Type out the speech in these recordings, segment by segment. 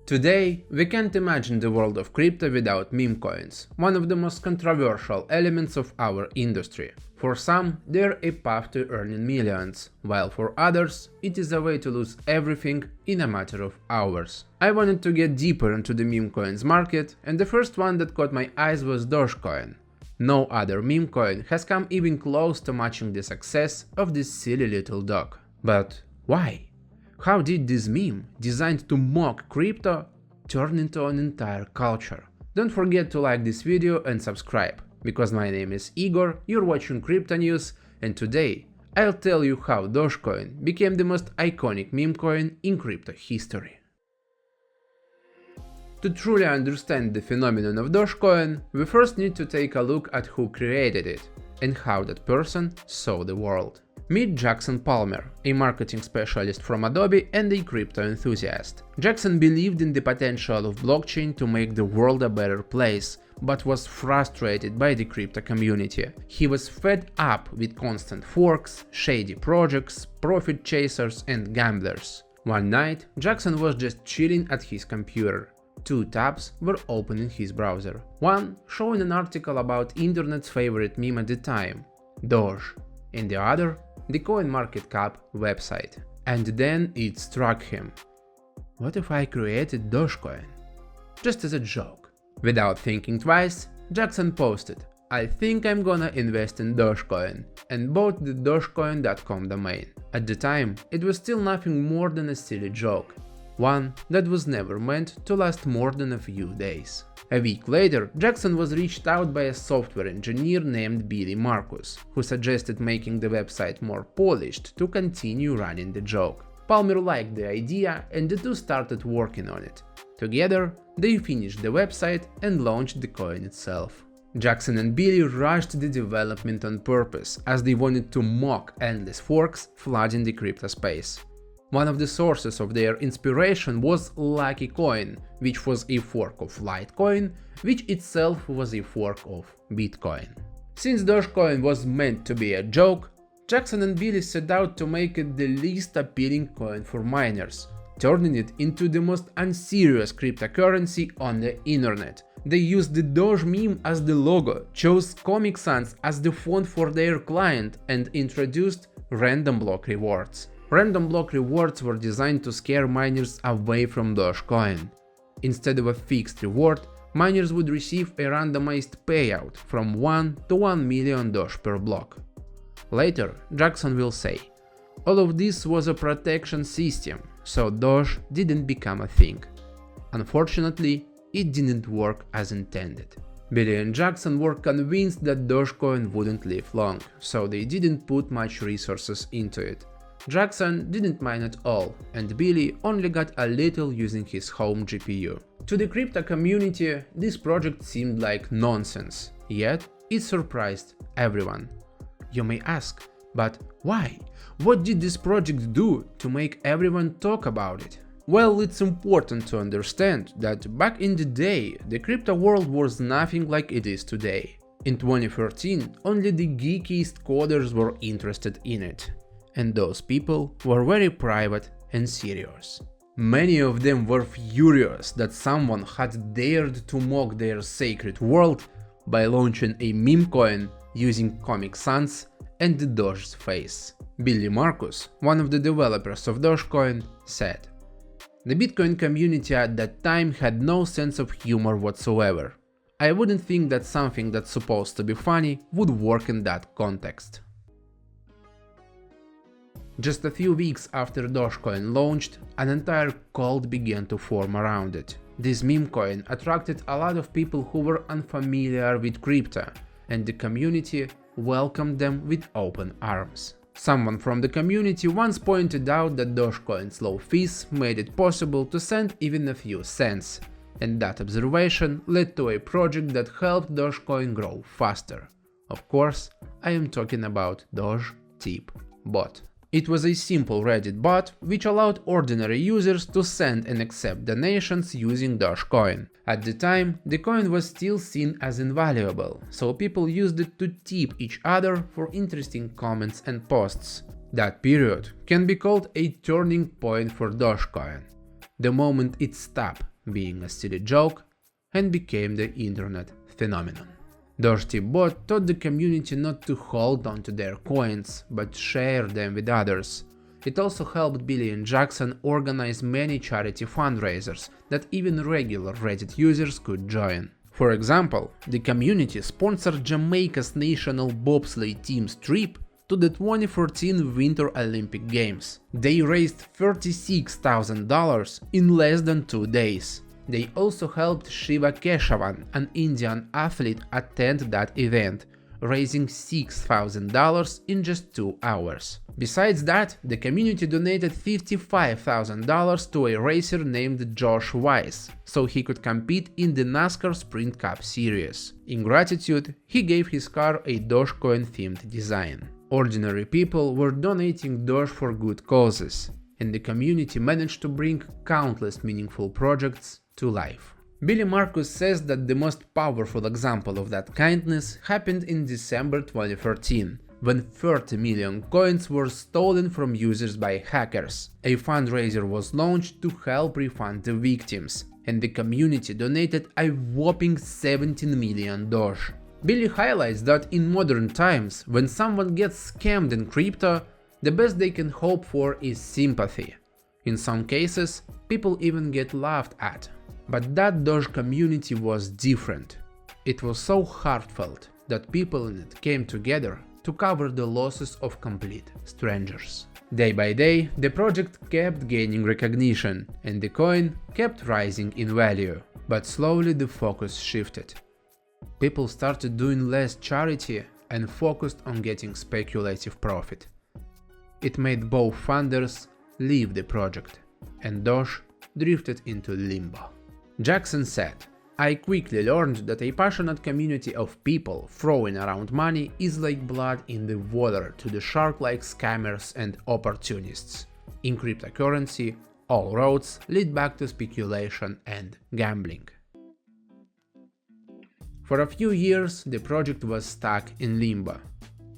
Today, we can't imagine the world of crypto without meme coins, one of the most controversial elements of our industry. For some, they're a path to earning millions, while for others, it is a way to lose everything in a matter of hours. I wanted to get deeper into the meme coins market, and the first one that caught my eyes was Dogecoin. No other meme coin has come even close to matching the success of this silly little dog. But why? How did this meme, designed to mock crypto, turn into an entire culture? Don't forget to like this video and subscribe, because my name is Igor, you're watching Crypto News, and today I'll tell you how Dogecoin became the most iconic meme coin in crypto history. To truly understand the phenomenon of Dogecoin, we first need to take a look at who created it and how that person saw the world. Meet Jackson Palmer, a marketing specialist from Adobe and a crypto enthusiast. Jackson believed in the potential of blockchain to make the world a better place, but was frustrated by the crypto community. He was fed up with constant forks, shady projects, profit chasers and gamblers. One night, Jackson was just chilling at his computer. Two tabs were open in his browser. One showing an article about internet's favorite meme at the time, Doge, and the other, the CoinMarketCap website. And then it struck him. What if I created Dogecoin? Just as a joke. Without thinking twice, Jackson posted, "I think I'm gonna invest in Dogecoin," and bought the dogecoin.com domain. At the time, it was still nothing more than a silly joke, one that was never meant to last more than a few days. A week later, Jackson was reached out by a software engineer named Billy Marcus, who suggested making the website more polished to continue running the joke. Palmer liked the idea and the two started working on it. Together, they finished the website and launched the coin itself. Jackson and Billy rushed the development on purpose, as they wanted to mock endless forks flooding the crypto space. One of the sources of their inspiration was Lucky Coin, which was a fork of Litecoin, which itself was a fork of Bitcoin. Since Dogecoin was meant to be a joke, Jackson and Billy set out to make it the least appealing coin for miners, turning it into the most unserious cryptocurrency on the internet. They used the Doge meme as the logo, chose Comic Sans as the font for their client, and introduced random block rewards. Random block rewards were designed to scare miners away from Dogecoin. Instead of a fixed reward, miners would receive a randomized payout from 1 to 1 million Doge per block. Later, Jackson will say, all of this was a protection system, so Doge didn't become a thing. Unfortunately, it didn't work as intended. Billy and Jackson were convinced that Dogecoin wouldn't live long, so they didn't put much resources into it. Jackson didn't mine at all, and Billy only got a little using his home GPU. To the crypto community, this project seemed like nonsense, yet it surprised everyone. You may ask, but why? What did this project do to make everyone talk about it? Well, it's important to understand that back in the day, the crypto world was nothing like it is today. In 2013, only the geekiest coders were interested in it. And those people were very private and serious. Many of them were furious that someone had dared to mock their sacred world by launching a meme coin using Comic Sans and the Doge's face. Billy Marcus, one of the developers of Dogecoin, said, "The Bitcoin community at that time had no sense of humor whatsoever. I wouldn't think that something that's supposed to be funny would work in that context." Just a few weeks after Dogecoin launched, an entire cult began to form around it. This meme coin attracted a lot of people who were unfamiliar with crypto, and the community welcomed them with open arms. Someone from the community once pointed out that Dogecoin's low fees made it possible to send even a few cents, and that observation led to a project that helped Dogecoin grow faster. Of course, I am talking about Doge Tip Bot. It was a simple Reddit bot which allowed ordinary users to send and accept donations using Dogecoin. At the time, the coin was still seen as invaluable, so people used it to tip each other for interesting comments and posts. That period can be called a turning point for Dogecoin. The moment it stopped being a silly joke, and became the internet phenomenon. Doge bot taught the community not to hold on to their coins, but share them with others. It also helped Billy and Jackson organize many charity fundraisers that even regular Reddit users could join. For example, the community sponsored Jamaica's national bobsleigh team's trip to the 2014 Winter Olympic Games. They raised $36,000 in less than 2 days. They also helped Shiva Keshavan, an Indian athlete, attend that event, raising $6,000 in just 2 hours. Besides that, the community donated $55,000 to a racer named Josh Wise, so he could compete in the NASCAR Sprint Cup Series. In gratitude, he gave his car a Dogecoin-themed design. Ordinary people were donating Doge for good causes, and the community managed to bring countless meaningful projects to life. Billy Marcus says that the most powerful example of that kindness happened in December 2013, when 30 million coins were stolen from users by hackers. A fundraiser was launched to help refund the victims, and the community donated a whopping 17 million Doge. Billy highlights that in modern times, when someone gets scammed in crypto, the best they can hope for is sympathy. In some cases, people even get laughed at. But that Doge community was different. It was so heartfelt that people in it came together to cover the losses of complete strangers. Day by day, the project kept gaining recognition, and the coin kept rising in value. But slowly the focus shifted. People started doing less charity and focused on getting speculative profit. It made both funders leave the project, and Doge drifted into limbo. Jackson said, "I quickly learned that a passionate community of people throwing around money is like blood in the water to the shark-like scammers and opportunists. In cryptocurrency, all roads lead back to speculation and gambling." For a few years, the project was stuck in limbo.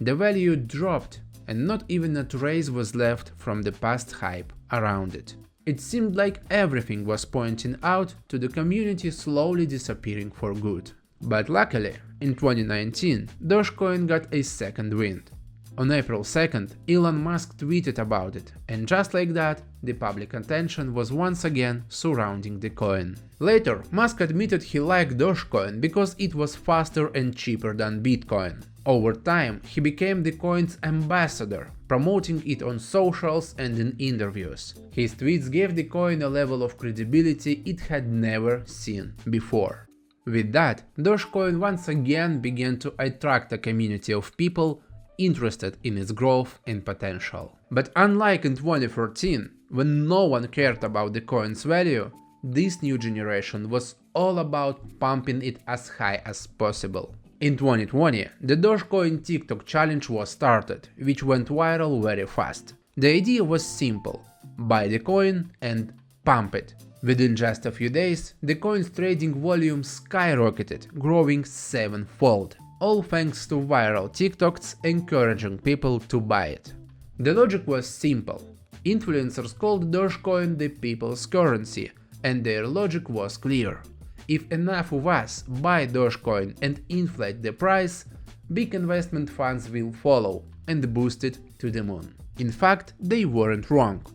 The value dropped, and not even a trace was left from the past hype around it. It seemed like everything was pointing out to the community slowly disappearing for good. But luckily, in 2019, Dogecoin got a second wind. On April 2nd, Elon Musk tweeted about it, and just like that, the public attention was once again surrounding the coin. Later, Musk admitted he liked Dogecoin because it was faster and cheaper than Bitcoin. Over time, he became the coin's ambassador, promoting it on socials and in interviews. His tweets gave the coin a level of credibility it had never seen before. With that, Dogecoin once again began to attract a community of people interested in its growth and potential. But unlike in 2014, when no one cared about the coin's value, this new generation was all about pumping it as high as possible. In 2020, the Dogecoin TikTok challenge was started, which went viral very fast. The idea was simple: buy the coin and pump it. Within just a few days, the coin's trading volume skyrocketed, growing 7-fold, all thanks to viral TikToks encouraging people to buy it. The logic was simple. Influencers called Dogecoin the people's currency, and their logic was clear. If enough of us buy Dogecoin and inflate the price, big investment funds will follow and boost it to the moon. In fact, they weren't wrong.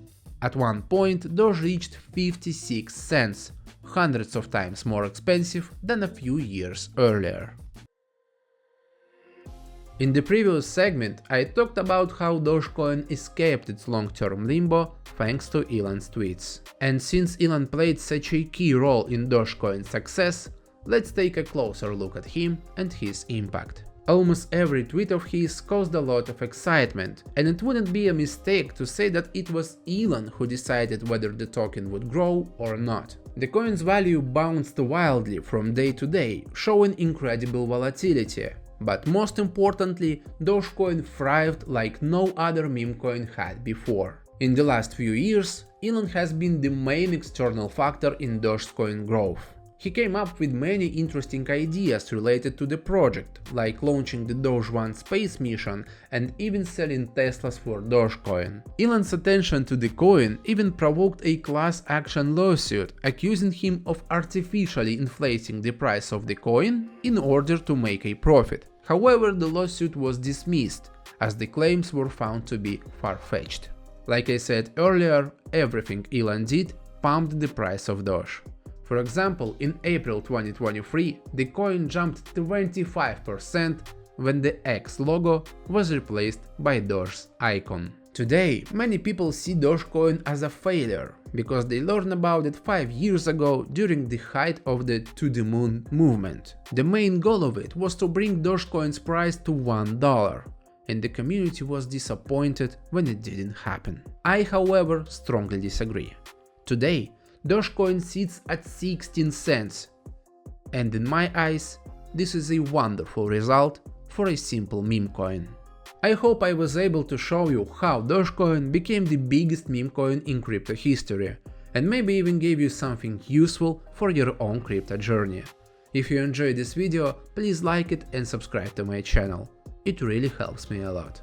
At one point, Doge reached 56 cents, hundreds of times more expensive than a few years earlier. In the previous segment, I talked about how Dogecoin escaped its long-term limbo thanks to Elon's tweets. And since Elon played such a key role in Dogecoin's success, let's take a closer look at him and his impact. Almost every tweet of his caused a lot of excitement, and it wouldn't be a mistake to say that it was Elon who decided whether the token would grow or not. The coin's value bounced wildly from day to day, showing incredible volatility. But most importantly, Dogecoin thrived like no other meme coin had before. In the last few years, Elon has been the main external factor in Dogecoin growth. He came up with many interesting ideas related to the project, like launching the Doge 1 space mission and even selling Teslas for Dogecoin. Elon's attention to the coin even provoked a class action lawsuit accusing him of artificially inflating the price of the coin in order to make a profit. However, the lawsuit was dismissed, as the claims were found to be far-fetched. Like I said earlier, everything Elon did pumped the price of Doge. For example, in April 2023, the coin jumped 25% when the X logo was replaced by Doge's icon. Today, many people see Dogecoin as a failure, because they learned about it 5 years ago during the height of the To the Moon movement. The main goal of it was to bring Dogecoin's price to $1, and the community was disappointed when it didn't happen. I, however, strongly disagree. Today, Dogecoin sits at 16 cents, and in my eyes, this is a wonderful result for a simple meme coin. I hope I was able to show you how Dogecoin became the biggest meme coin in crypto history, and maybe even gave you something useful for your own crypto journey. If you enjoyed this video, please like it and subscribe to my channel. It really helps me a lot.